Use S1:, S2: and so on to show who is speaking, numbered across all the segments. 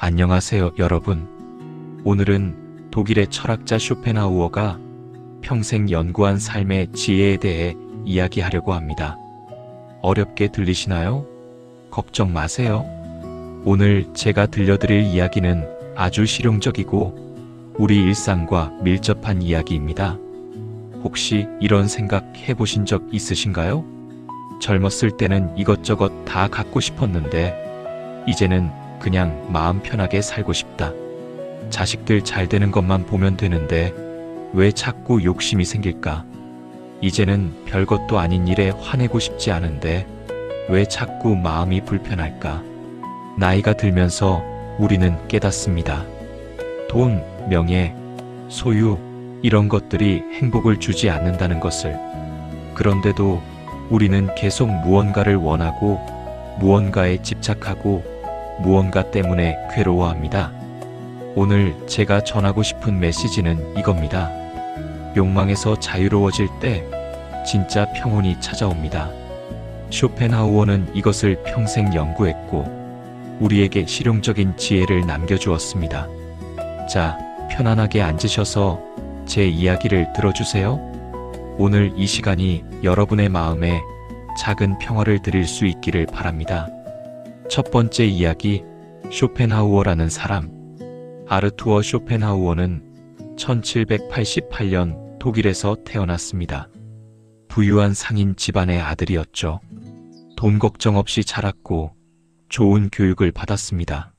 S1: 안녕하세요, 여러분. 오늘은 독일의 철학자 쇼펜하우어가 평생 연구한 삶의 지혜에 대해 이야기하려고 합니다. 어렵게 들리시나요? 걱정 마세요. 오늘 제가 들려드릴 이야기는 아주 실용적이고 우리 일상과 밀접한 이야기입니다. 혹시 이런 생각 해보신 적 있으신가요? 젊었을 때는 이것저것 다 갖고 싶었는데 이제는 그냥 마음 편하게 살고 싶다. 자식들 잘 되는 것만 보면 되는데 왜 자꾸 욕심이 생길까? 이제는 별것도 아닌 일에 화내고 싶지 않은데 왜 자꾸 마음이 불편할까? 나이가 들면서 우리는 깨닫습니다. 돈, 명예, 소유, 이런 것들이 행복을 주지 않는다는 것을. 그런데도 우리는 계속 무언가를 원하고 무언가에 집착하고 무언가 때문에 괴로워합니다. 오늘 제가 전하고 싶은 메시지는 이겁니다. 욕망에서 자유로워질 때 진짜 평온이 찾아옵니다. 쇼펜하우어는 이것을 평생 연구했고 우리에게 실용적인 지혜를 남겨주었습니다. 자, 편안하게 앉으셔서 제 이야기를 들어주세요. 오늘 이 시간이 여러분의 마음에 작은 평화를 드릴 수 있기를 바랍니다. 첫 번째 이야기, 쇼펜하우어라는 사람. 아르투어 쇼펜하우어는 1788년 독일에서 태어났습니다. 부유한 상인 집안의 아들이었죠. 돈 걱정 없이 자랐고 좋은 교육을 받았습니다.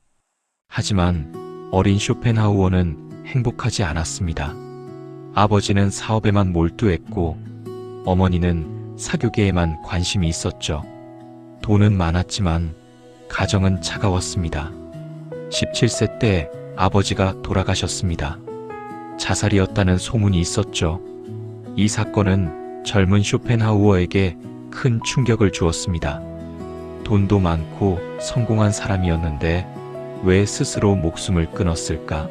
S1: 하지만 어린 쇼펜하우어는 행복하지 않았습니다. 아버지는 사업에만 몰두했고 어머니는 사교계에만 관심이 있었죠. 돈은 많았지만 가정은 차가웠습니다. 17세 때 아버지가 돌아가셨습니다. 자살이었다는 소문이 있었죠. 이 사건은 젊은 쇼펜하우어에게 큰 충격을 주었습니다. 돈도 많고 성공한 사람이었는데 왜 스스로 목숨을 끊었을까?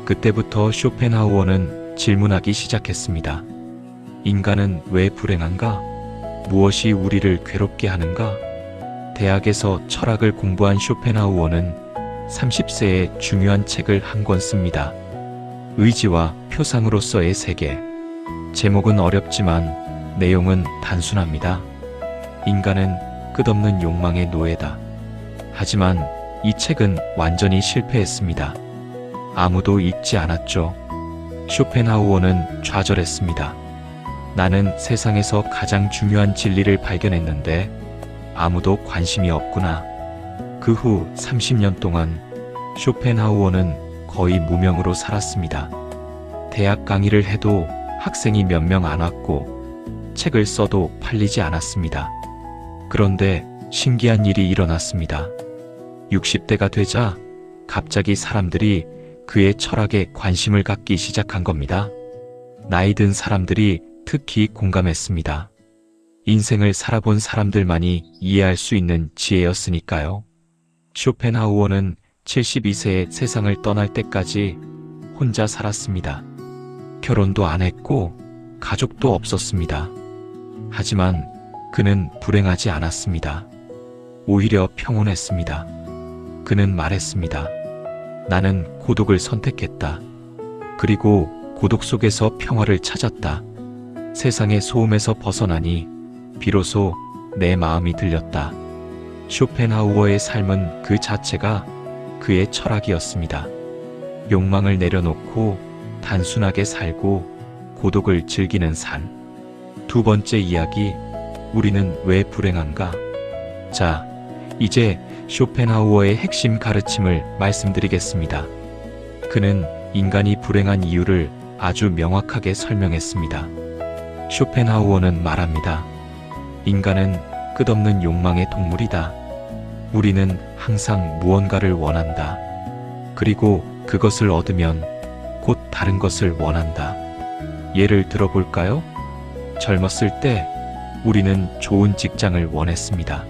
S1: 그때부터 쇼펜하우어는 질문하기 시작했습니다. 인간은 왜 불행한가? 무엇이 우리를 괴롭게 하는가? 대학에서 철학을 공부한 쇼펜하우어는 30세에 중요한 책을 한 권 씁니다. 의지와 표상으로서의 세계. 제목은 어렵지만 내용은 단순합니다. 인간은 끝없는 욕망의 노예다. 하지만 이 책은 완전히 실패했습니다. 아무도 읽지 않았죠. 쇼펜하우어는 좌절했습니다. 나는 세상에서 가장 중요한 진리를 발견했는데 아무도 관심이 없구나. 그 후 30년 동안 쇼펜하우어는 거의 무명으로 살았습니다. 대학 강의를 해도 학생이 몇 명 안 왔고 책을 써도 팔리지 않았습니다. 그런데 신기한 일이 일어났습니다. 60대가 되자 갑자기 사람들이 그의 철학에 관심을 갖기 시작한 겁니다. 나이 든 사람들이 특히 공감했습니다. 인생을 살아본 사람들만이 이해할 수 있는 지혜였으니까요. 쇼펜하우어는 72세에 세상을 떠날 때까지 혼자 살았습니다. 결혼도 안 했고 가족도 없었습니다. 하지만 그는 불행하지 않았습니다. 오히려 평온했습니다. 그는 말했습니다. 나는 고독을 선택했다. 그리고 고독 속에서 평화를 찾았다. 세상의 소음에서 벗어나니 비로소 내 마음이 들렸다. 쇼펜하우어의 삶은 그 자체가 그의 철학이었습니다. 욕망을 내려놓고 단순하게 살고 고독을 즐기는 삶. 두 번째 이야기, 우리는 왜 불행한가? 자, 이제 쇼펜하우어의 핵심 가르침을 말씀드리겠습니다. 그는 인간이 불행한 이유를 아주 명확하게 설명했습니다. 쇼펜하우어는 말합니다. 인간은 끝없는 욕망의 동물이다. 우리는 항상 무언가를 원한다. 그리고 그것을 얻으면 곧 다른 것을 원한다. 예를 들어볼까요? 젊었을 때 우리는 좋은 직장을 원했습니다.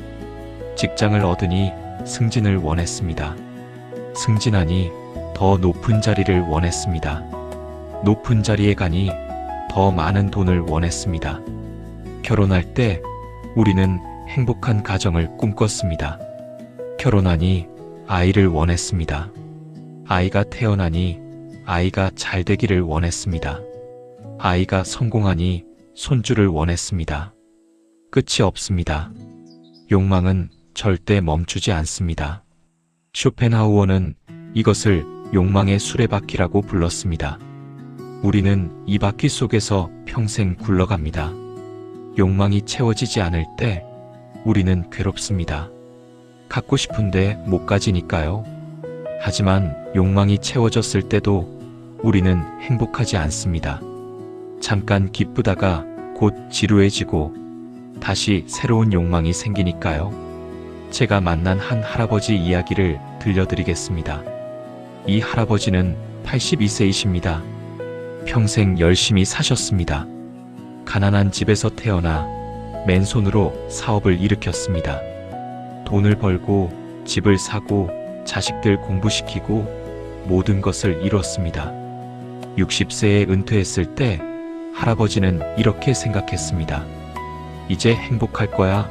S1: 직장을 얻으니 승진을 원했습니다. 승진하니 더 높은 자리를 원했습니다. 높은 자리에 가니 더 많은 돈을 원했습니다. 결혼할 때 우리는 행복한 가정을 꿈꿨습니다. 결혼하니 아이를 원했습니다. 아이가 태어나니 아이가 잘 되기를 원했습니다. 아이가 성공하니 손주를 원했습니다. 끝이 없습니다. 욕망은 절대 멈추지 않습니다. 쇼펜하우어는 이것을 욕망의 수레바퀴라고 불렀습니다. 우리는 이 바퀴 속에서 평생 굴러갑니다. 욕망이 채워지지 않을 때 우리는 괴롭습니다. 갖고 싶은데 못 가지니까요. 하지만 욕망이 채워졌을 때도 우리는 행복하지 않습니다. 잠깐 기쁘다가 곧 지루해지고 다시 새로운 욕망이 생기니까요. 제가 만난 한 할아버지 이야기를 들려드리겠습니다. 이 할아버지는 82세이십니다. 평생 열심히 사셨습니다. 가난한 집에서 태어나 맨손으로 사업을 일으켰습니다. 돈을 벌고 집을 사고 자식들 공부시키고 모든 것을 이뤘습니다. 60세에 은퇴했을 때 할아버지는 이렇게 생각했습니다. 이제 행복할 거야.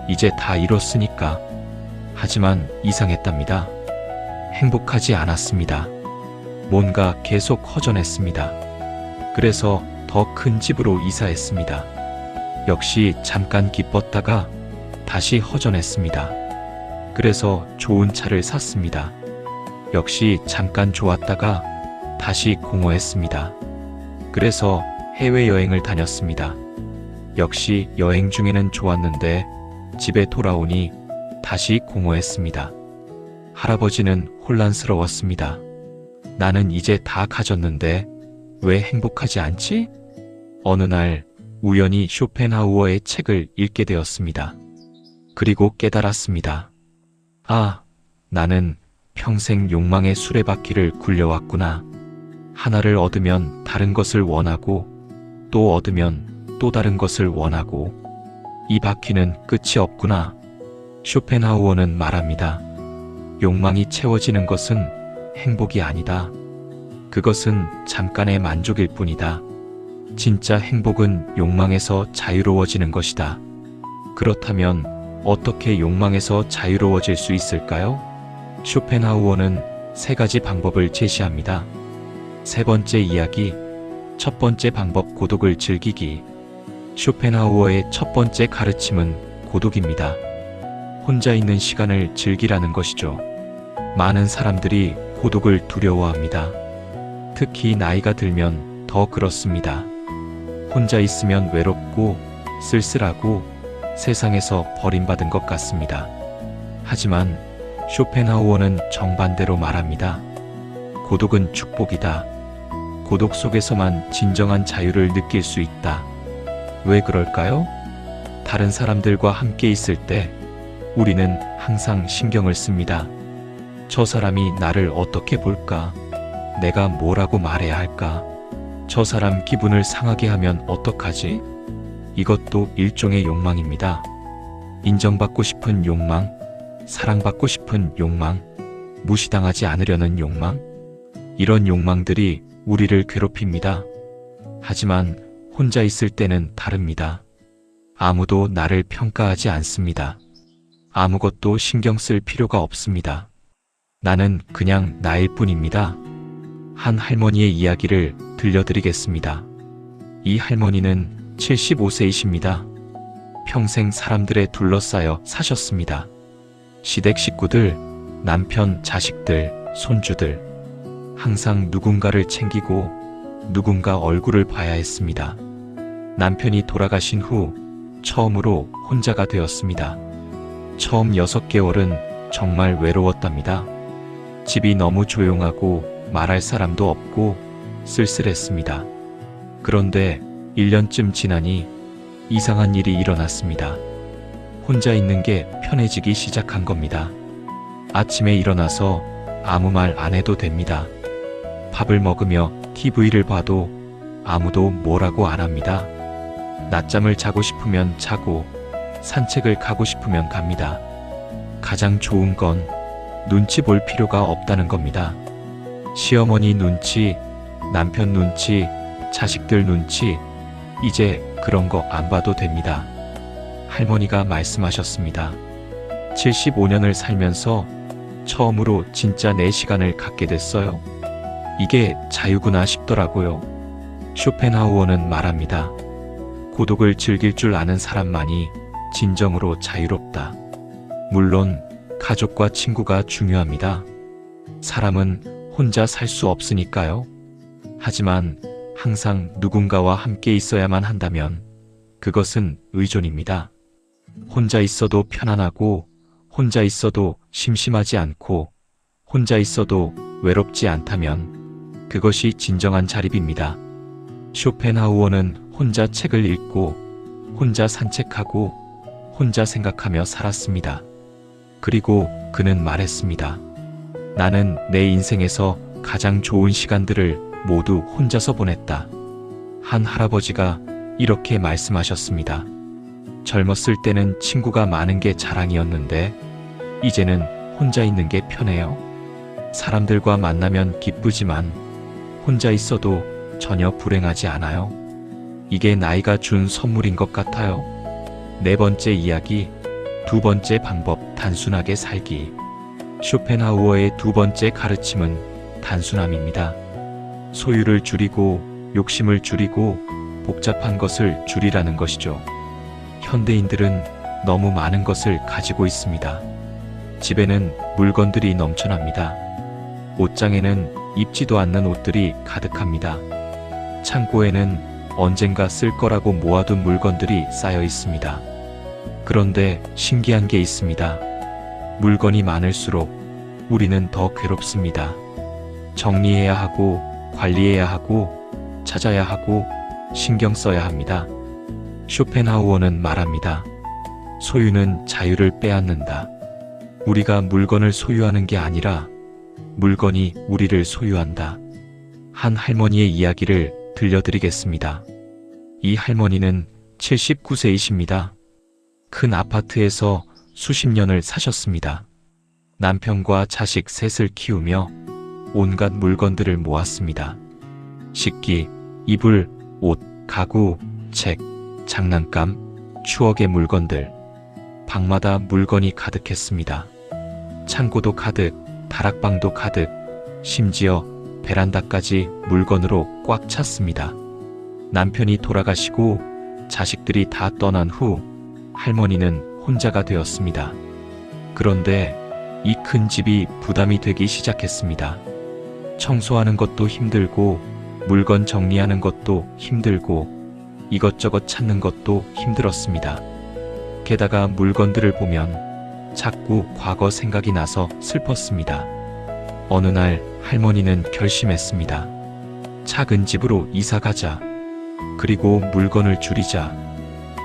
S1: 이제 다 이뤘으니까. 하지만 이상했답니다. 행복하지 않았습니다. 뭔가 계속 허전했습니다. 그래서 더 큰 집으로 이사했습니다. 역시 잠깐 기뻤다가 다시 허전했습니다. 그래서 좋은 차를 샀습니다. 역시 잠깐 좋았다가 다시 공허했습니다. 그래서 해외여행을 다녔습니다. 역시 여행 중에는 좋았는데 집에 돌아오니 다시 공허했습니다. 할아버지는 혼란스러웠습니다. 나는 이제 다 가졌는데 왜 행복하지 않지? 어느 날 우연히 쇼펜하우어의 책을 읽게 되었습니다. 그리고 깨달았습니다. 아, 나는 평생 욕망의 수레바퀴를 굴려왔구나. 하나를 얻으면 다른 것을 원하고 또 얻으면 또 다른 것을 원하고 이 바퀴는 끝이 없구나. 쇼펜하우어는 말합니다. 욕망이 채워지는 것은 행복이 아니다. 그것은 잠깐의 만족일 뿐이다. 진짜 행복은 욕망에서 자유로워지는 것이다. 그렇다면 어떻게 욕망에서 자유로워질 수 있을까요? 쇼펜하우어는 세 가지 방법을 제시합니다. 세 번째 이야기, 첫 번째 방법 고독을 즐기기. 쇼펜하우어의 첫 번째 가르침은 고독입니다. 혼자 있는 시간을 즐기라는 것이죠. 많은 사람들이 고독을 두려워합니다. 특히 나이가 들면 더 그렇습니다. 혼자 있으면 외롭고 쓸쓸하고 세상에서 버림받은 것 같습니다. 하지만 쇼펜하우어는 정반대로 말합니다. 고독은 축복이다. 고독 속에서만 진정한 자유를 느낄 수 있다. 왜 그럴까요? 다른 사람들과 함께 있을 때 우리는 항상 신경을 씁니다. 저 사람이 나를 어떻게 볼까? 내가 뭐라고 말해야 할까? 저 사람 기분을 상하게 하면 어떡하지? 이것도 일종의 욕망입니다. 인정받고 싶은 욕망, 사랑받고 싶은 욕망, 무시당하지 않으려는 욕망. 이런 욕망들이 우리를 괴롭힙니다. 하지만 혼자 있을 때는 다릅니다. 아무도 나를 평가하지 않습니다. 아무것도 신경 쓸 필요가 없습니다. 나는 그냥 나일 뿐입니다. 한 할머니의 이야기를 들려드리겠습니다. 이 할머니는 75세이십니다. 평생 사람들에 둘러싸여 사셨습니다. 시댁 식구들, 남편, 자식들, 손주들. 항상 누군가를 챙기고 누군가 얼굴을 봐야 했습니다. 남편이 돌아가신 후 처음으로 혼자가 되었습니다. 처음 6개월은 정말 외로웠답니다. 집이 너무 조용하고 말할 사람도 없고 쓸쓸했습니다. 그런데 1년쯤 지나니 이상한 일이 일어났습니다. 혼자 있는 게 편해지기 시작한 겁니다. 아침에 일어나서 아무 말 안 해도 됩니다. 밥을 먹으며 TV를 봐도 아무도 뭐라고 안 합니다. 낮잠을 자고 싶으면 자고 산책을 가고 싶으면 갑니다. 가장 좋은 건 눈치 볼 필요가 없다는 겁니다. 시어머니 눈치, 남편 눈치, 자식들 눈치, 이제 그런 거 안 봐도 됩니다. 할머니가 말씀하셨습니다. 75년을 살면서 처음으로 진짜 내 시간을 갖게 됐어요. 이게 자유구나 싶더라고요. 쇼펜하우어는 말합니다. 고독을 즐길 줄 아는 사람만이 진정으로 자유롭다. 물론 가족과 친구가 중요합니다. 사람은 혼자 살 수 없으니까요. 하지만 항상 누군가와 함께 있어야만 한다면 그것은 의존입니다. 혼자 있어도 편안하고, 혼자 있어도 심심하지 않고, 혼자 있어도 외롭지 않다면 그것이 진정한 자립입니다. 쇼펜하우어는 혼자 책을 읽고, 혼자 산책하고, 혼자 생각하며 살았습니다. 그리고 그는 말했습니다. 나는 내 인생에서 가장 좋은 시간들을 모두 혼자서 보냈다. 한 할아버지가 이렇게 말씀하셨습니다. 젊었을 때는 친구가 많은 게 자랑이었는데 이제는 혼자 있는 게 편해요. 사람들과 만나면 기쁘지만 혼자 있어도 전혀 불행하지 않아요. 이게 나이가 준 선물인 것 같아요. 네 번째 이야기, 두 번째 방법, 단순하게 살기. 쇼펜하우어의 두 번째 가르침은 단순함입니다. 소유를 줄이고 욕심을 줄이고 복잡한 것을 줄이라는 것이죠. 현대인들은 너무 많은 것을 가지고 있습니다. 집에는 물건들이 넘쳐납니다. 옷장에는 입지도 않는 옷들이 가득합니다. 창고에는 언젠가 쓸 거라고 모아둔 물건들이 쌓여 있습니다. 그런데 신기한 게 있습니다. 물건이 많을수록 우리는 더 괴롭습니다. 정리해야 하고, 관리해야 하고, 찾아야 하고, 신경 써야 합니다. 쇼펜하우어는 말합니다. 소유는 자유를 빼앗는다. 우리가 물건을 소유하는 게 아니라 물건이 우리를 소유한다. 한 할머니의 이야기를 들려드리겠습니다. 이 할머니는 79세이십니다. 큰 아파트에서 수십 년을 사셨습니다. 남편과 자식 셋을 키우며 온갖 물건들을 모았습니다. 식기, 이불, 옷, 가구, 책, 장난감, 추억의 물건들. 방마다 물건이 가득했습니다. 창고도 가득, 다락방도 가득, 심지어 베란다까지 물건으로 꽉 찼습니다. 남편이 돌아가시고 자식들이 다 떠난 후 할머니는 혼자가 되었습니다. 그런데 이 큰 집이 부담이 되기 시작했습니다. 청소하는 것도 힘들고, 물건 정리하는 것도 힘들고, 이것저것 찾는 것도 힘들었습니다. 게다가 물건들을 보면 자꾸 과거 생각이 나서 슬펐습니다. 어느 날 할머니는 결심했습니다. 작은 집으로 이사 가자. 그리고 물건을 줄이자.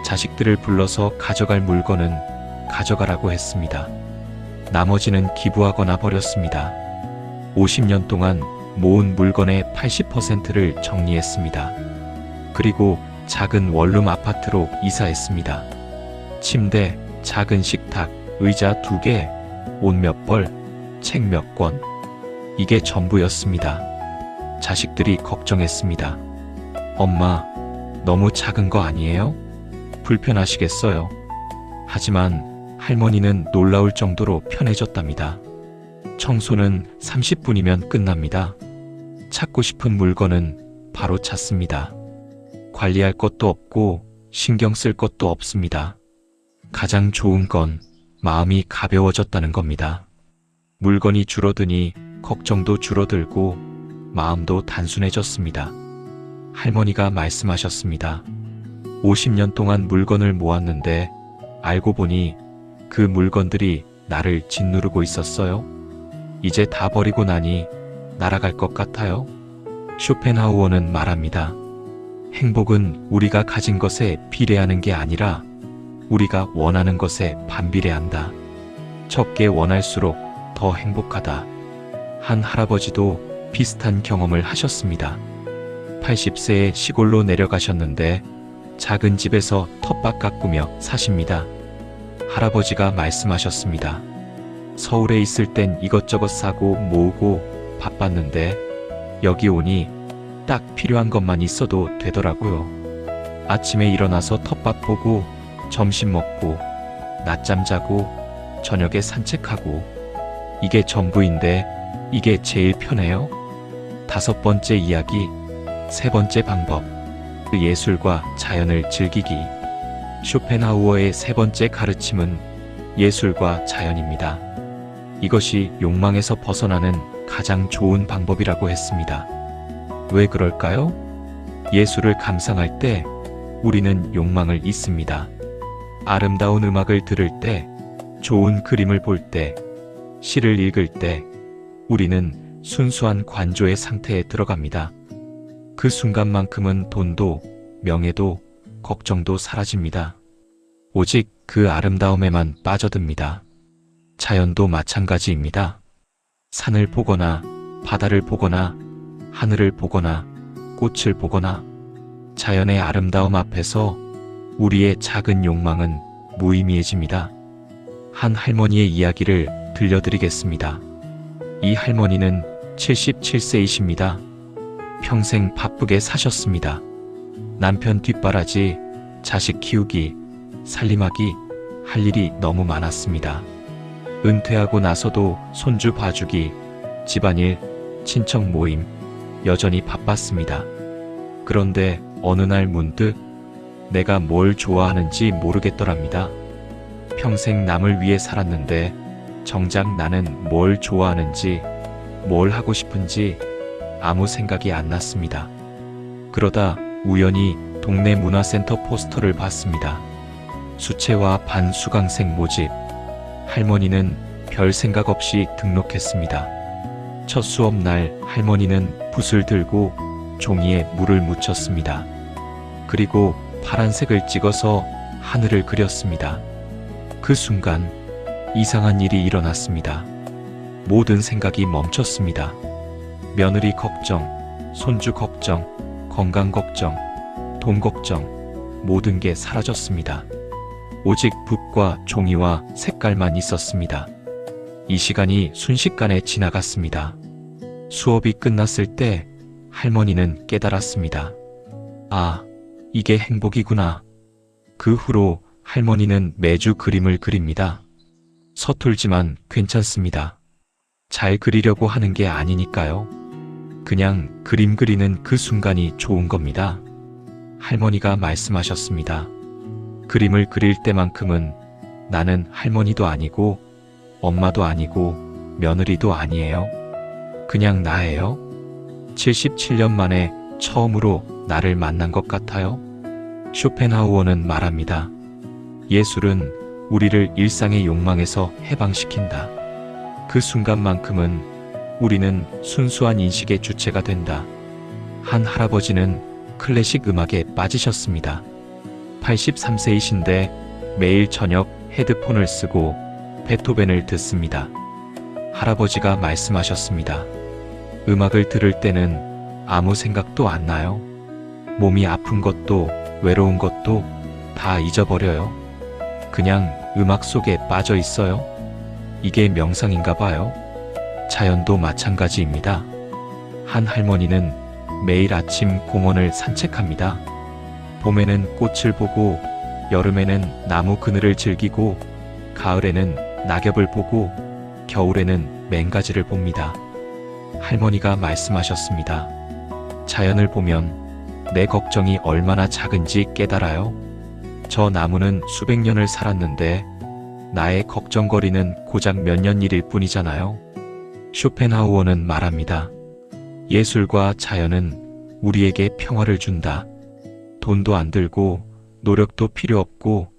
S1: 자식들을 불러서 가져갈 물건은 가져가라고 했습니다. 나머지는 기부하거나 버렸습니다. 50년 동안 모은 물건의 80%를 정리했습니다. 그리고 작은 원룸 아파트로 이사했습니다. 침대, 작은 식탁, 의자 2개, 옷 몇 벌, 책 몇 권. 이게 전부였습니다. 자식들이 걱정했습니다. 엄마, 너무 작은 거 아니에요? 불편하시겠어요? 하지만 할머니는 놀라울 정도로 편해졌답니다. 청소는 30분이면 끝납니다. 찾고 싶은 물건은 바로 찾습니다. 관리할 것도 없고 신경 쓸 것도 없습니다. 가장 좋은 건 마음이 가벼워졌다는 겁니다. 물건이 줄어드니 걱정도 줄어들고 마음도 단순해졌습니다. 할머니가 말씀하셨습니다. 50년 동안 물건을 모았는데 알고 보니 그 물건들이 나를 짓누르고 있었어요. 이제 다 버리고 나니 날아갈 것 같아요. 쇼펜하우어는 말합니다. 행복은 우리가 가진 것에 비례하는 게 아니라 우리가 원하는 것에 반비례한다. 적게 원할수록 더 행복하다. 한 할아버지도 비슷한 경험을 하셨습니다. 80세에 시골로 내려가셨는데 작은 집에서 텃밭 가꾸며 사십니다. 할아버지가 말씀하셨습니다. 서울에 있을 땐 이것저것 사고 모으고 바빴는데 여기 오니 딱 필요한 것만 있어도 되더라고요. 아침에 일어나서 텃밭 보고 점심 먹고 낮잠 자고 저녁에 산책하고 이게 전부인데 이게 제일 편해요? 다섯 번째 이야기, 세 번째 방법. 예술과 자연을 즐기기. 쇼펜하우어의 세 번째 가르침은 예술과 자연입니다. 이것이 욕망에서 벗어나는 가장 좋은 방법이라고 했습니다. 왜 그럴까요? 예술을 감상할 때 우리는 욕망을 잊습니다. 아름다운 음악을 들을 때, 좋은 그림을 볼 때, 시를 읽을 때 우리는 순수한 관조의 상태에 들어갑니다. 그 순간만큼은 돈도, 명예도, 걱정도 사라집니다. 오직 그 아름다움에만 빠져듭니다. 자연도 마찬가지입니다. 산을 보거나, 바다를 보거나, 하늘을 보거나, 꽃을 보거나, 자연의 아름다움 앞에서 우리의 작은 욕망은 무의미해집니다. 한 할머니의 이야기를 들려드리겠습니다. 이 할머니는 77세이십니다. 평생 바쁘게 사셨습니다. 남편 뒷바라지, 자식 키우기, 살림하기, 할 일이 너무 많았습니다. 은퇴하고 나서도 손주 봐주기, 집안일, 친척 모임, 여전히 바빴습니다. 그런데 어느 날 문득 내가 뭘 좋아하는지 모르겠더랍니다. 평생 남을 위해 살았는데 정작 나는 뭘 좋아하는지, 뭘 하고 싶은지 아무 생각이 안 났습니다. 그러다 우연히 동네 문화센터 포스터를 봤습니다. 수채화 반수강생 모집. 할머니는 별 생각 없이 등록했습니다. 첫 수업날 할머니는 붓을 들고 종이에 물을 묻혔습니다. 그리고 파란색을 찍어서 하늘을 그렸습니다. 그 순간 이상한 일이 일어났습니다. 모든 생각이 멈췄습니다. 며느리 걱정, 손주 걱정, 건강 걱정, 돈 걱정, 모든 게 사라졌습니다. 오직 붓과 종이와 색깔만 있었습니다. 이 시간이 순식간에 지나갔습니다. 수업이 끝났을 때 할머니는 깨달았습니다. 아, 이게 행복이구나. 그 후로 할머니는 매주 그림을 그립니다. 서툴지만 괜찮습니다. 잘 그리려고 하는 게 아니니까요. 그냥 그림 그리는 그 순간이 좋은 겁니다. 할머니가 말씀하셨습니다. 그림을 그릴 때만큼은 나는 할머니도 아니고 엄마도 아니고 며느리도 아니에요. 그냥 나예요. 77년 만에 처음으로 나를 만난 것 같아요. 쇼펜하우어는 말합니다. 예술은 우리를 일상의 욕망에서 해방시킨다. 그 순간만큼은 우리는 순수한 인식의 주체가 된다. 한 할아버지는 클래식 음악에 빠지셨습니다. 83세이신데 매일 저녁 헤드폰을 쓰고 베토벤을 듣습니다. 할아버지가 말씀하셨습니다. 음악을 들을 때는 아무 생각도 안 나요. 몸이 아픈 것도 외로운 것도 다 잊어버려요. 그냥 음악 속에 빠져 있어요. 이게 명상인가 봐요. 자연도 마찬가지입니다. 한 할머니는 매일 아침 공원을 산책합니다. 봄에는 꽃을 보고, 여름에는 나무 그늘을 즐기고, 가을에는 낙엽을 보고, 겨울에는 맹가지를 봅니다. 할머니가 말씀하셨습니다. 자연을 보면 내 걱정이 얼마나 작은지 깨달아요. 저 나무는 수백 년을 살았는데 나의 걱정거리는 고작 몇 년 일일 뿐이잖아요. 쇼펜하우어는 말합니다. 예술과 자연은 우리에게 평화를 준다. 돈도 안 들고 노력도 필요 없고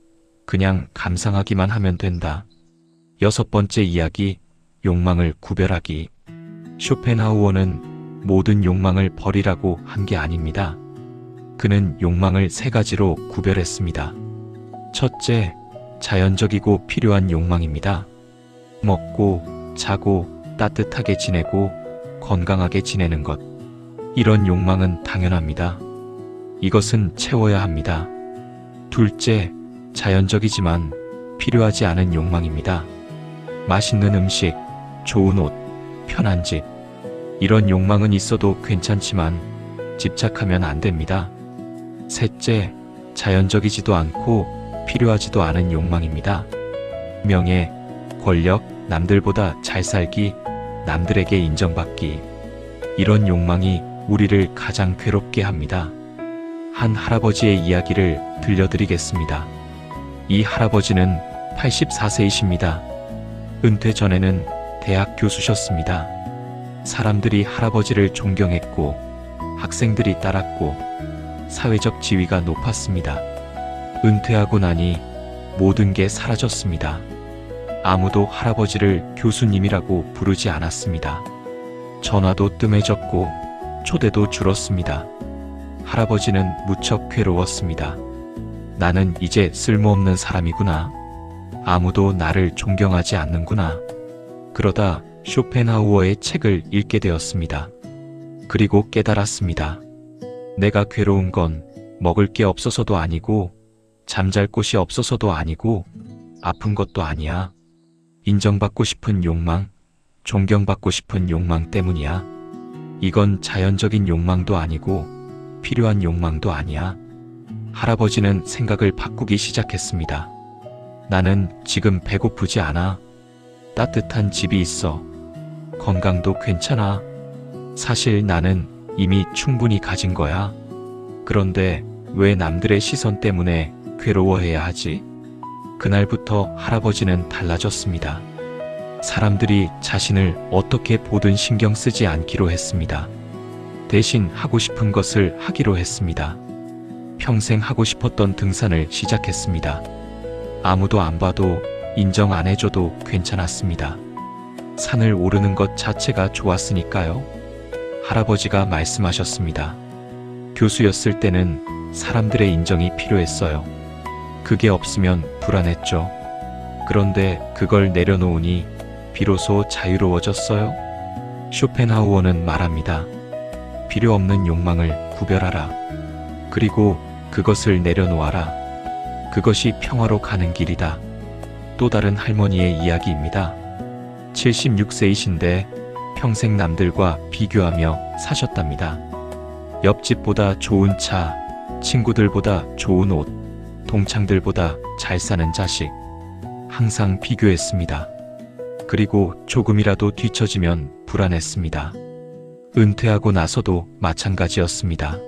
S1: 그냥 감상하기만 하면 된다. 여섯 번째 이야기, 욕망을 구별하기. 쇼펜하우어는 모든 욕망을 버리라고 한 게 아닙니다. 그는 욕망을 세 가지로 구별했습니다. 첫째, 자연적이고 필요한 욕망입니다. 먹고, 자고, 따뜻하게 지내고, 건강하게 지내는 것. 이런 욕망은 당연합니다. 이것은 채워야 합니다. 둘째, 자연적이지만 필요하지 않은 욕망입니다. 맛있는 음식, 좋은 옷, 편한 집. 이런 욕망은 있어도 괜찮지만 집착하면 안 됩니다. 셋째, 자연적이지도 않고 필요하지도 않은 욕망입니다. 명예, 권력, 남들보다 잘 살기, 남들에게 인정받기. 이런 욕망이 우리를 가장 괴롭게 합니다. 한 할아버지의 이야기를 들려드리겠습니다. 이 할아버지는 84세이십니다. 은퇴 전에는 대학 교수셨습니다. 사람들이 할아버지를 존경했고 학생들이 따랐고 사회적 지위가 높았습니다. 은퇴하고 나니 모든 게 사라졌습니다. 아무도 할아버지를 교수님이라고 부르지 않았습니다. 전화도 뜸해졌고 초대도 줄었습니다. 할아버지는 무척 괴로웠습니다. 나는 이제 쓸모없는 사람이구나. 아무도 나를 존경하지 않는구나. 그러다 쇼펜하우어의 책을 읽게 되었습니다. 그리고 깨달았습니다. 내가 괴로운 건 먹을 게 없어서도 아니고 잠잘 곳이 없어서도 아니고 아픈 것도 아니야. 인정받고 싶은 욕망, 존경받고 싶은 욕망 때문이야. 이건 자연적인 욕망도 아니고 필요한 욕망도 아니야. 할아버지는 생각을 바꾸기 시작했습니다. 나는 지금 배고프지 않아. 따뜻한 집이 있어. 건강도 괜찮아. 사실 나는 이미 충분히 가진 거야. 그런데 왜 남들의 시선 때문에 괴로워해야 하지? 그날부터 할아버지는 달라졌습니다. 사람들이 자신을 어떻게 보든 신경 쓰지 않기로 했습니다. 대신 하고 싶은 것을 하기로 했습니다. 평생 하고 싶었던 등산을 시작했습니다. 아무도 안 봐도 인정 안 해줘도 괜찮았습니다. 산을 오르는 것 자체가 좋았으니까요. 할아버지가 말씀하셨습니다. 교수였을 때는 사람들의 인정이 필요했어요. 그게 없으면 불안했죠. 그런데 그걸 내려놓으니 비로소 자유로워졌어요. 쇼펜하우어는 말합니다. 필요 없는 욕망을 구별하라. 그리고 그것을 내려놓아라. 그것이 평화로 가는 길이다. 또 다른 할머니의 이야기입니다. 76세이신데 평생 남들과 비교하며 사셨답니다. 옆집보다 좋은 차, 친구들보다 좋은 옷, 동창들보다 잘 사는 자식. 항상 비교했습니다. 그리고 조금이라도 뒤처지면 불안했습니다. 은퇴하고 나서도 마찬가지였습니다.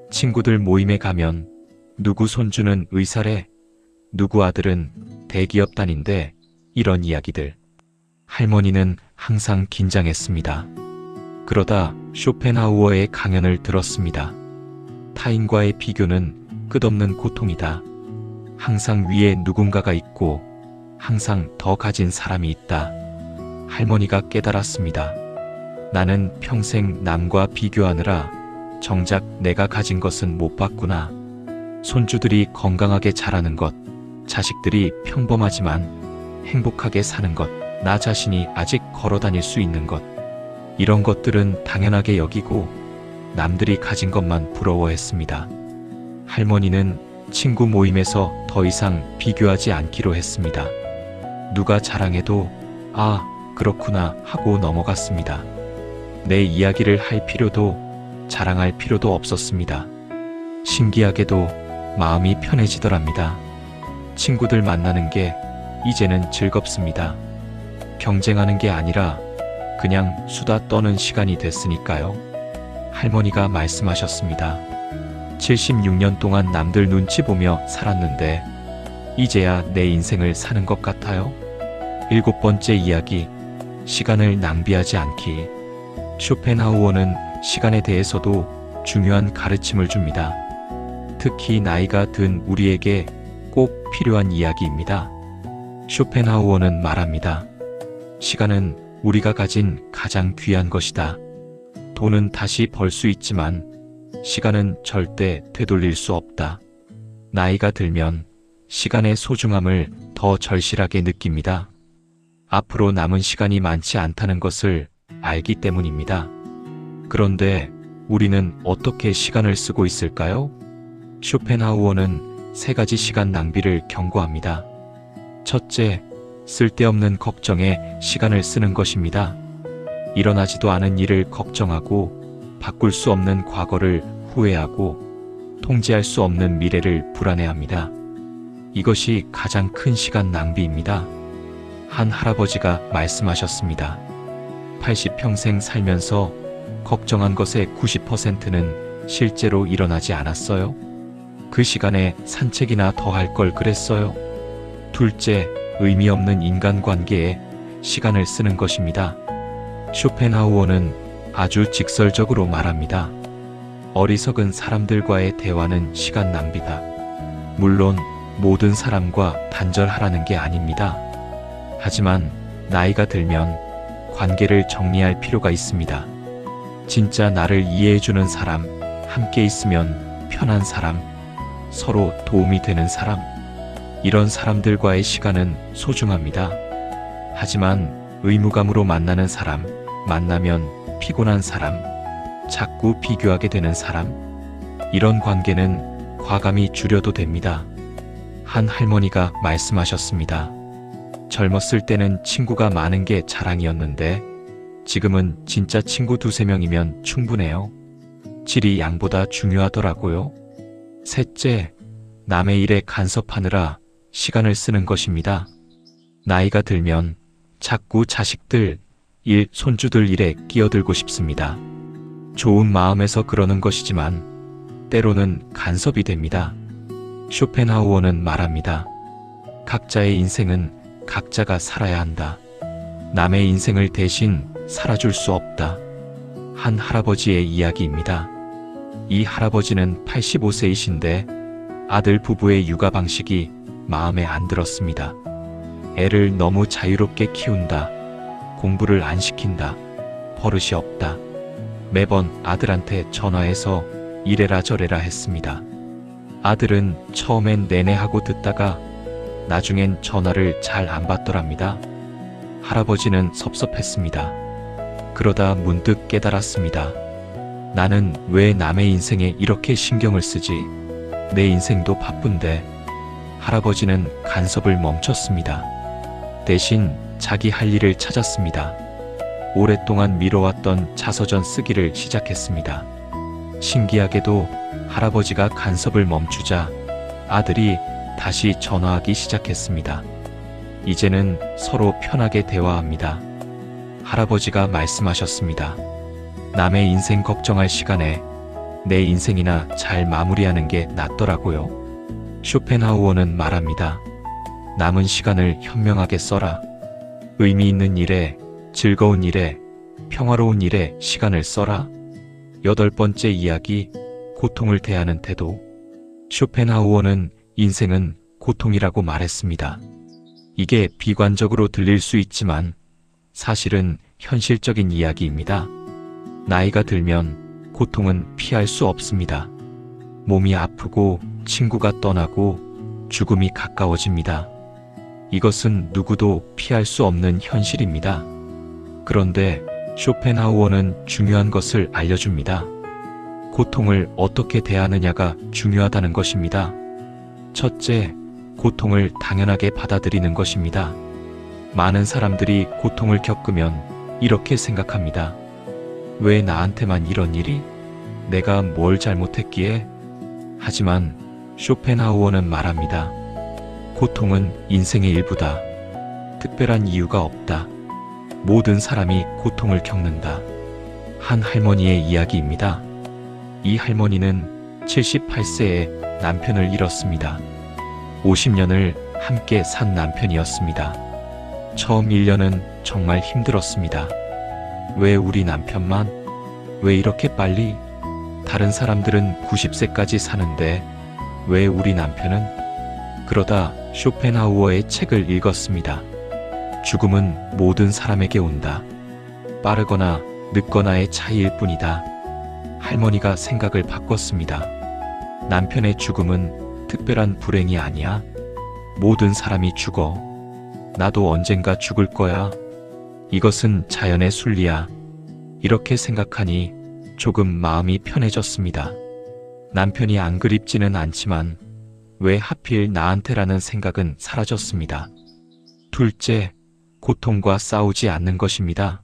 S1: 친구들 모임에 가면 누구 손주는 의사래, 누구 아들은 대기업 다닌대, 이런 이야기들. 할머니는 항상 긴장했습니다. 그러다 쇼펜하우어의 강연을 들었습니다. 타인과의 비교는 끝없는 고통이다. 항상 위에 누군가가 있고 항상 더 가진 사람이 있다. 할머니가 깨달았습니다. 나는 평생 남과 비교하느라 정작 내가 가진 것은 못 봤구나. 손주들이 건강하게 자라는 것, 자식들이 평범하지만 행복하게 사는 것, 나 자신이 아직 걸어 다닐 수 있는 것, 이런 것들은 당연하게 여기고 남들이 가진 것만 부러워했습니다. 할머니는 친구 모임에서 더 이상 비교하지 않기로 했습니다. 누가 자랑해도 아, 그렇구나 하고 넘어갔습니다. 내 이야기를 할 필요도 자랑할 필요도 없었습니다. 신기하게도 마음이 편해지더랍니다. 친구들 만나는 게 이제는 즐겁습니다. 경쟁하는 게 아니라 그냥 수다 떠는 시간이 됐으니까요. 할머니가 말씀하셨습니다. 76년 동안 남들 눈치 보며 살았는데 이제야 내 인생을 사는 것 같아요. 7번째 이야기, 시간을 낭비하지 않기. 쇼펜하우어는 시간에 대해서도 중요한 가르침을 줍니다. 특히 나이가 든 우리에게 꼭 필요한 이야기입니다. 쇼펜하우어는 말합니다. 시간은 우리가 가진 가장 귀한 것이다. 돈은 다시 벌 수 있지만 시간은 절대 되돌릴 수 없다. 나이가 들면 시간의 소중함을 더 절실하게 느낍니다. 앞으로 남은 시간이 많지 않다는 것을 알기 때문입니다. 그런데 우리는 어떻게 시간을 쓰고 있을까요? 쇼펜하우어는 3가지 시간 낭비를 경고합니다. 첫째, 쓸데없는 걱정에 시간을 쓰는 것입니다. 일어나지도 않은 일을 걱정하고 바꿀 수 없는 과거를 후회하고 통제할 수 없는 미래를 불안해합니다. 이것이 가장 큰 시간 낭비입니다. 한 할아버지가 말씀하셨습니다. 80평생 살면서 걱정한 것의 90%는 실제로 일어나지 않았어요. 그 시간에 산책이나 더 할 걸 그랬어요. 둘째, 의미 없는 인간관계에 시간을 쓰는 것입니다. 쇼펜하우어는 아주 직설적으로 말합니다. 어리석은 사람들과의 대화는 시간 낭비다. 물론 모든 사람과 단절하라는 게 아닙니다. 하지만 나이가 들면 관계를 정리할 필요가 있습니다. 진짜 나를 이해해주는 사람, 함께 있으면 편한 사람, 서로 도움이 되는 사람, 이런 사람들과의 시간은 소중합니다. 하지만 의무감으로 만나는 사람, 만나면 피곤한 사람, 자꾸 비교하게 되는 사람, 이런 관계는 과감히 줄여도 됩니다. 한 할머니가 말씀하셨습니다. 젊었을 때는 친구가 많은 게 자랑이었는데 지금은 진짜 친구 두세 명이면 충분해요. 질이 양보다 중요하더라고요. 셋째, 남의 일에 간섭하느라 시간을 쓰는 것입니다. 나이가 들면 자꾸 자식들, 일, 손주들 일에 끼어들고 싶습니다. 좋은 마음에서 그러는 것이지만 때로는 간섭이 됩니다. 쇼펜하우어는 말합니다. 각자의 인생은 각자가 살아야 한다. 남의 인생을 대신 살아줄 수 없다. 한 할아버지의 이야기입니다. 이 할아버지는 85세이신데 아들 부부의 육아 방식이 마음에 안 들었습니다. 애를 너무 자유롭게 키운다. 공부를 안 시킨다. 버릇이 없다. 매번 아들한테 전화해서 이래라 저래라 했습니다. 아들은 처음엔 내내 하고 듣다가 나중엔 전화를 잘 안 받더랍니다. 할아버지는 섭섭했습니다. 그러다 문득 깨달았습니다. 나는 왜 남의 인생에 이렇게 신경을 쓰지? 내 인생도 바쁜데. 할아버지는 간섭을 멈췄습니다. 대신 자기 할 일을 찾았습니다. 오랫동안 미뤄왔던 자서전 쓰기를 시작했습니다. 신기하게도 할아버지가 간섭을 멈추자 아들이 다시 전화하기 시작했습니다. 이제는 서로 편하게 대화합니다. 할아버지가 말씀하셨습니다. 남의 인생 걱정할 시간에 내 인생이나 잘 마무리하는 게 낫더라고요. 쇼펜하우어는 말합니다. 남은 시간을 현명하게 써라. 의미 있는 일에, 즐거운 일에, 평화로운 일에 시간을 써라. 8번째 이야기, 고통을 대하는 태도. 쇼펜하우어는 인생은 고통이라고 말했습니다. 이게 비관적으로 들릴 수 있지만 사실은 현실적인 이야기입니다. 나이가 들면 고통은 피할 수 없습니다. 몸이 아프고 친구가 떠나고 죽음이 가까워집니다. 이것은 누구도 피할 수 없는 현실입니다. 그런데 쇼펜하우어는 중요한 것을 알려줍니다. 고통을 어떻게 대하느냐가 중요하다는 것입니다. 첫째, 고통을 당연하게 받아들이는 것입니다. 많은 사람들이 고통을 겪으면 이렇게 생각합니다. 왜 나한테만 이런 일이? 내가 뭘 잘못했기에? 하지만 쇼펜하우어는 말합니다. 고통은 인생의 일부다. 특별한 이유가 없다. 모든 사람이 고통을 겪는다. 한 할머니의 이야기입니다. 이 할머니는 78세에 남편을 잃었습니다. 50년을 함께 산 남편이었습니다. 처음 1년은 정말 힘들었습니다. 왜 우리 남편만? 왜 이렇게 빨리? 다른 사람들은 90세까지 사는데 왜 우리 남편은? 그러다 쇼펜하우어의 책을 읽었습니다. 죽음은 모든 사람에게 온다. 빠르거나 늦거나의 차이일 뿐이다. 할머니가 생각을 바꿨습니다. 남편의 죽음은 특별한 불행이 아니야. 모든 사람이 죽어. 나도 언젠가 죽을 거야. 이것은 자연의 순리야. 이렇게 생각하니 조금 마음이 편해졌습니다. 남편이 안 그립지는 않지만 왜 하필 나한테라는 생각은 사라졌습니다. 둘째, 고통과 싸우지 않는 것입니다.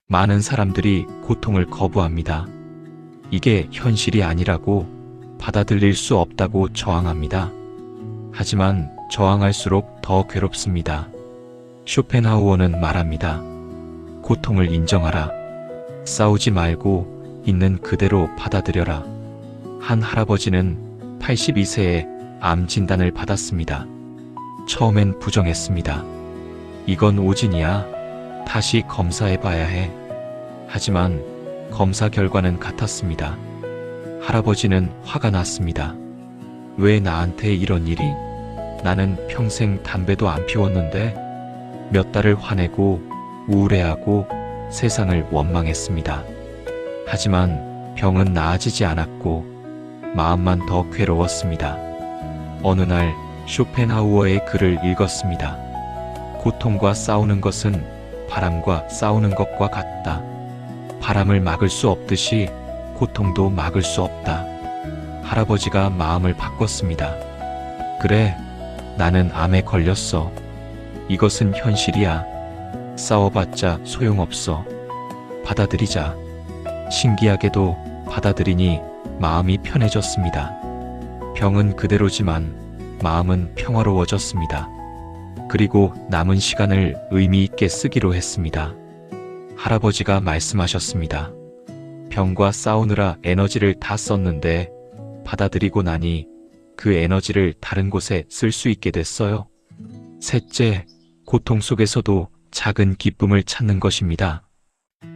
S1: 많은 사람들이 고통을 거부합니다. 이게 현실이 아니라고, 받아들일 수 없다고 저항합니다. 하지만 저항할수록 더 괴롭습니다. 쇼펜하우어는 말합니다. 고통을 인정하라. 싸우지 말고 있는 그대로 받아들여라. 한 할아버지는 82세에 암 진단을 받았습니다. 처음엔 부정했습니다. 이건 오진이야. 다시 검사해봐야 해. 하지만 검사 결과는 같았습니다. 할아버지는 화가 났습니다. 왜 나한테 이런 일이? 나는 평생 담배도 안 피웠는데. 몇 달을 화내고 우울해하고 세상을 원망했습니다. 하지만 병은 나아지지 않았고 마음만 더 괴로웠습니다. 어느 날 쇼펜하우어의 글을 읽었습니다. 고통과 싸우는 것은 바람과 싸우는 것과 같다. 바람을 막을 수 없듯이 고통도 막을 수 없다. 할아버지가 마음을 바꿨습니다. 그래, 나는 암에 걸렸어. 이것은 현실이야. 싸워봤자 소용없어. 받아들이자. 신기하게도 받아들이니 마음이 편해졌습니다. 병은 그대로지만 마음은 평화로워졌습니다. 그리고 남은 시간을 의미 있게 쓰기로 했습니다. 할아버지가 말씀하셨습니다. 병과 싸우느라 에너지를 다 썼는데 받아들이고 나니 그 에너지를 다른 곳에 쓸 수 있게 됐어요. 셋째, 고통 속에서도 작은 기쁨을 찾는 것입니다.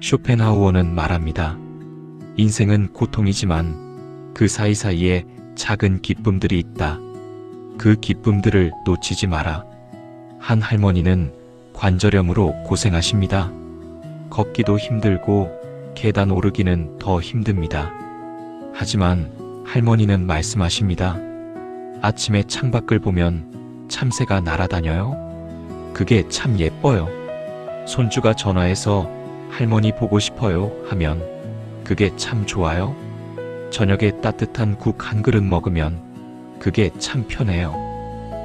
S1: 쇼펜하우어는 말합니다. 인생은 고통이지만 그 사이사이에 작은 기쁨들이 있다. 그 기쁨들을 놓치지 마라. 한 할머니는 관절염으로 고생하십니다. 걷기도 힘들고 계단 오르기는 더 힘듭니다. 하지만 할머니는 말씀하십니다. 아침에 창밖을 보면 참새가 날아다녀요. 그게 참 예뻐요. 손주가 전화해서 할머니 보고 싶어요 하면 그게 참 좋아요. 저녁에 따뜻한 국 한 그릇 먹으면 그게 참 편해요.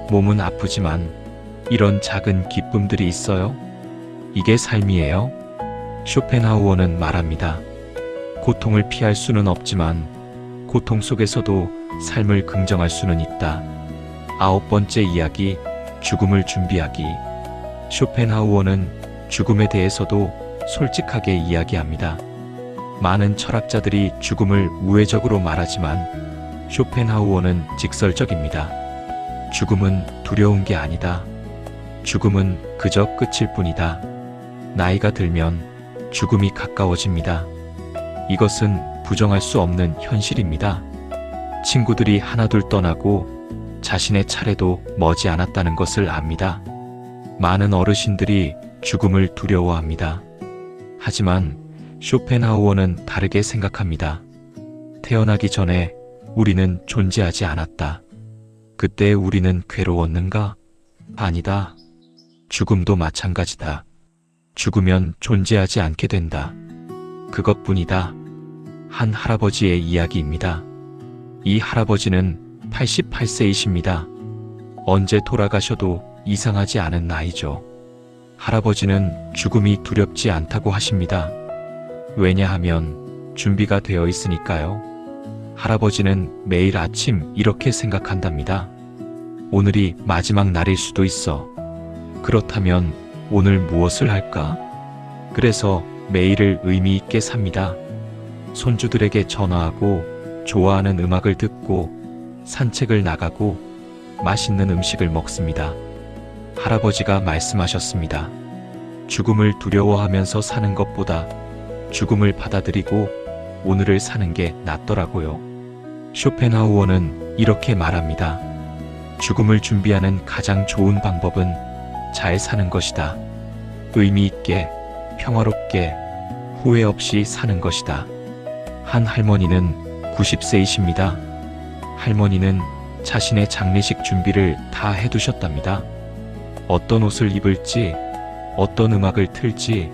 S1: 몸은 아프지만 이런 작은 기쁨들이 있어요. 이게 삶이에요. 쇼펜하우어는 말합니다. 고통을 피할 수는 없지만 고통 속에서도 삶을 긍정할 수는 있다. 9번째 이야기, 죽음을 준비하기. 쇼펜하우어는 죽음에 대해서도 솔직하게 이야기합니다. 많은 철학자들이 죽음을 우회적으로 말하지만 쇼펜하우어는 직설적입니다. 죽음은 두려운 게 아니다. 죽음은 그저 끝일 뿐이다. 나이가 들면 죽음이 가까워집니다. 이것은 부정할 수 없는 현실입니다. 친구들이 하나둘 떠나고 자신의 차례도 머지않았다는 것을 압니다. 많은 어르신들이 죽음을 두려워합니다. 하지만 쇼펜하우어는 다르게 생각합니다. 태어나기 전에 우리는 존재하지 않았다. 그때 우리는 괴로웠는가? 아니다. 죽음도 마찬가지다. 죽으면 존재하지 않게 된다. 그것뿐이다. 한 할아버지의 이야기입니다. 이 할아버지는 88세이십니다. 언제 돌아가셔도 이상하지 않은 나이죠. 할아버지는 죽음이 두렵지 않다고 하십니다. 왜냐하면 준비가 되어 있으니까요. 할아버지는 매일 아침 이렇게 생각한답니다. 오늘이 마지막 날일 수도 있어. 그렇다면 오늘 무엇을 할까? 그래서 매일을 의미 있게 삽니다. 손주들에게 전화하고 좋아하는 음악을 듣고 산책을 나가고 맛있는 음식을 먹습니다. 할아버지가 말씀하셨습니다. 죽음을 두려워하면서 사는 것보다 죽음을 받아들이고 오늘을 사는 게 낫더라고요. 쇼펜하우어는 이렇게 말합니다. 죽음을 준비하는 가장 좋은 방법은 잘 사는 것이다. 의미 있게, 평화롭게, 후회 없이 사는 것이다. 한 할머니는 90세이십니다. 할머니는 자신의 장례식 준비를 다 해두셨답니다. 어떤 옷을 입을지, 어떤 음악을 틀지,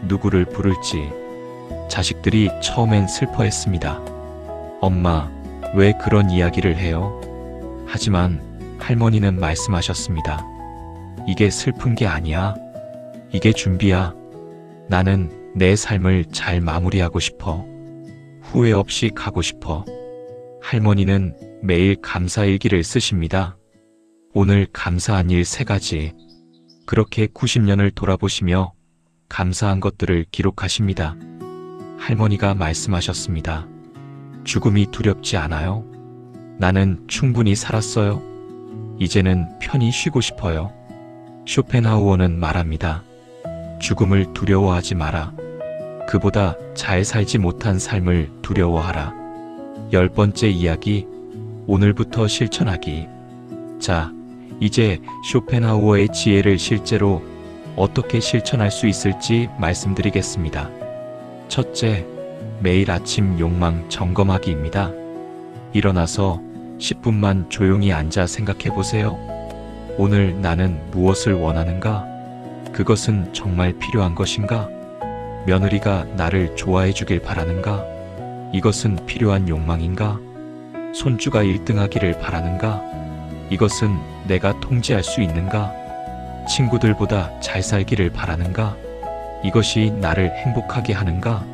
S1: 누구를 부를지. 자식들이 처음엔 슬퍼했습니다. 엄마, 왜 그런 이야기를 해요? 하지만 할머니는 말씀하셨습니다. 이게 슬픈 게 아니야. 이게 준비야. 나는 내 삶을 잘 마무리하고 싶어. 후회 없이 가고 싶어. 할머니는 매일 감사일기를 쓰십니다. 오늘 감사한 일 3가지. 그렇게 90년을 돌아보시며 감사한 것들을 기록하십니다. 할머니가 말씀하셨습니다. 죽음이 두렵지 않아요. 나는 충분히 살았어요. 이제는 편히 쉬고 싶어요. 쇼펜하우어는 말합니다. 죽음을 두려워하지 마라. 그보다 잘 살지 못한 삶을 두려워하라. 10번째 이야기, 오늘부터 실천하기. 자, 이제 쇼펜하우어의 지혜를 실제로 어떻게 실천할 수 있을지 말씀드리겠습니다. 첫째, 매일 아침 욕망 점검하기입니다. 일어나서 10분만 조용히 앉아 생각해 보세요. 오늘 나는 무엇을 원하는가? 그것은 정말 필요한 것인가? 며느리가 나를 좋아해 주길 바라는가? 이것은 필요한 욕망인가? 손주가 1등하기를 바라는가? 이것은 내가 통제할 수 있는가? 친구들보다 잘 살기를 바라는가? 이것이 나를 행복하게 하는가?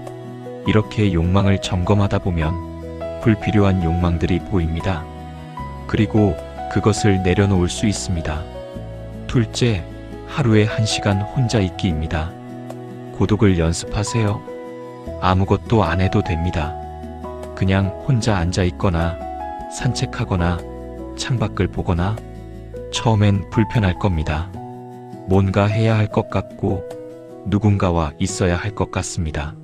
S1: 이렇게 욕망을 점검하다 보면 불필요한 욕망들이 보입니다. 그리고 그것을 내려놓을 수 있습니다. 둘째, 하루에 1시간 혼자 있기입니다. 고독을 연습하세요. 아무것도 안 해도 됩니다. 그냥 혼자 앉아 있거나 산책하거나 창밖을 보거나. 처음엔 불편할 겁니다. 뭔가 해야 할 것 같고 누군가와 있어야 할 것 같습니다.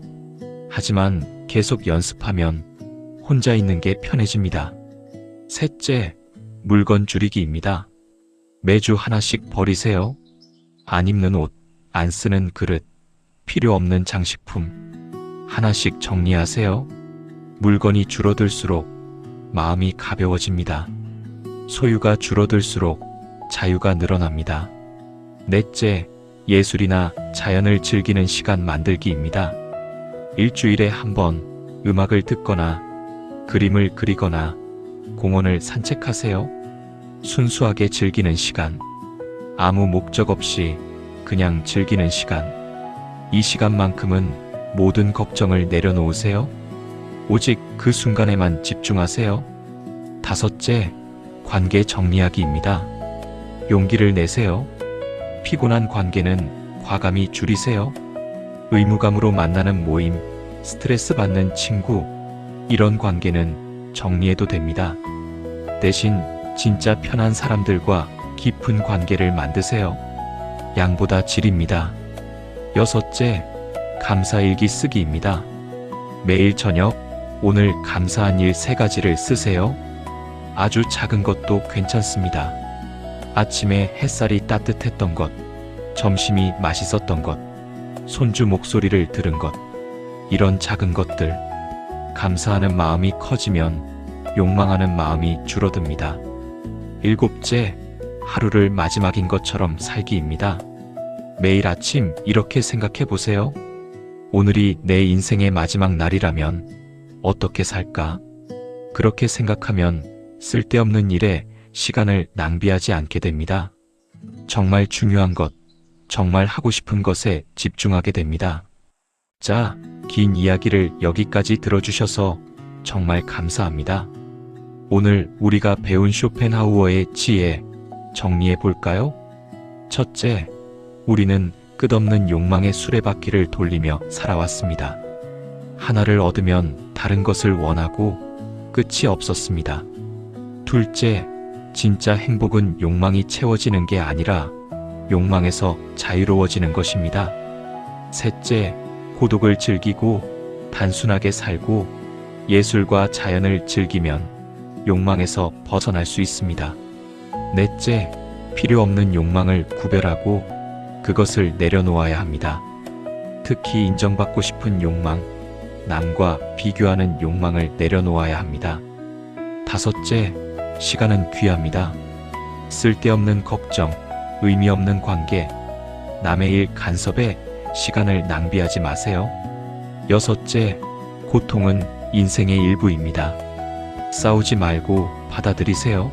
S1: 하지만 계속 연습하면 혼자 있는 게 편해집니다. 셋째, 물건 줄이기입니다. 매주 하나씩 버리세요. 안 입는 옷, 안 쓰는 그릇, 필요 없는 장식품 하나씩 정리하세요. 물건이 줄어들수록 마음이 가벼워집니다. 소유가 줄어들수록 자유가 늘어납니다. 넷째, 예술이나 자연을 즐기는 시간 만들기입니다. 일주일에 한 번 음악을 듣거나 그림을 그리거나 공원을 산책하세요. 순수하게 즐기는 시간. 아무 목적 없이 그냥 즐기는 시간. 이 시간만큼은 모든 걱정을 내려놓으세요. 오직 그 순간에만 집중하세요. 다섯째, 관계 정리하기입니다. 용기를 내세요. 피곤한 관계는 과감히 줄이세요. 의무감으로 만나는 모임, 스트레스 받는 친구, 이런 관계는 정리해도 됩니다. 대신 진짜 편한 사람들과 깊은 관계를 만드세요. 양보다 질입니다. 여섯째, 감사일기 쓰기입니다. 매일 저녁, 오늘 감사한 일 3가지를 쓰세요. 아주 작은 것도 괜찮습니다. 아침에 햇살이 따뜻했던 것, 점심이 맛있었던 것, 손주 목소리를 들은 것, 이런 작은 것들. 감사하는 마음이 커지면 욕망하는 마음이 줄어듭니다. 일곱째, 하루를 마지막인 것처럼 살기입니다. 매일 아침 이렇게 생각해 보세요. 오늘이 내 인생의 마지막 날이라면 어떻게 살까? 그렇게 생각하면 쓸데없는 일에 시간을 낭비하지 않게 됩니다. 정말 중요한 것, 정말 하고 싶은 것에 집중하게 됩니다. 자, 긴 이야기를 여기까지 들어주셔서 정말 감사합니다. 오늘 우리가 배운 쇼펜하우어의 지혜 정리해 볼까요? 첫째, 우리는 끝없는 욕망의 수레바퀴를 돌리며 살아왔습니다. 하나를 얻으면 다른 것을 원하고 끝이 없었습니다. 둘째, 진짜 행복은 욕망이 채워지는 게 아니라 욕망에서 자유로워지는 것입니다. 셋째, 고독을 즐기고 단순하게 살고 예술과 자연을 즐기면 욕망에서 벗어날 수 있습니다. 넷째, 필요 없는 욕망을 구별하고 그것을 내려놓아야 합니다. 특히 인정받고 싶은 욕망, 남과 비교하는 욕망을 내려놓아야 합니다. 다섯째, 시간은 귀합니다. 쓸데없는 걱정, 의미 없는 관계, 남의 일 간섭에 시간을 낭비하지 마세요. 여섯째, 고통은 인생의 일부입니다. 싸우지 말고 받아들이세요.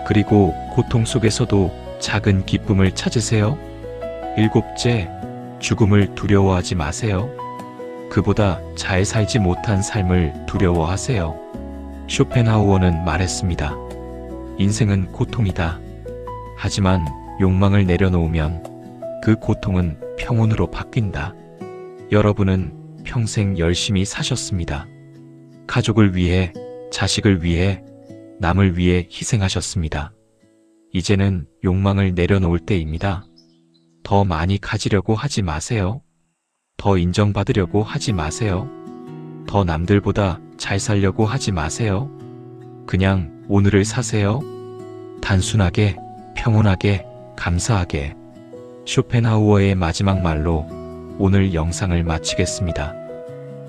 S1: 그리고 고통 속에서도 작은 기쁨을 찾으세요. 일곱째, 죽음을 두려워하지 마세요. 그보다 잘 살지 못한 삶을 두려워하세요. 쇼펜하우어는 말했습니다. 인생은 고통이다. 하지만 욕망을 내려놓으면 그 고통은 평온으로 바뀐다. 여러분은 평생 열심히 사셨습니다. 가족을 위해, 자식을 위해, 남을 위해 희생하셨습니다. 이제는 욕망을 내려놓을 때입니다. 더 많이 가지려고 하지 마세요. 더 인정받으려고 하지 마세요. 더 남들보다 잘 살려고 하지 마세요. 그냥 오늘을 사세요. 단순하게, 평온하게, 감사하게. 쇼펜하우어의 마지막 말로 오늘 영상을 마치겠습니다.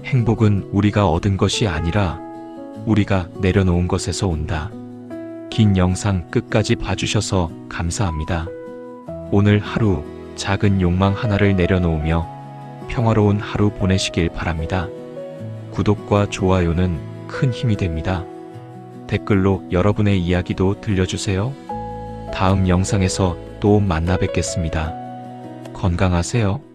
S1: 행복은 우리가 얻은 것이 아니라 우리가 내려놓은 것에서 온다. 긴 영상 끝까지 봐주셔서 감사합니다. 오늘 하루 작은 욕망 하나를 내려놓으며 평화로운 하루 보내시길 바랍니다. 구독과 좋아요는 큰 힘이 됩니다. 댓글로 여러분의 이야기도 들려주세요. 다음 영상에서 또 만나 뵙겠습니다. 건강하세요.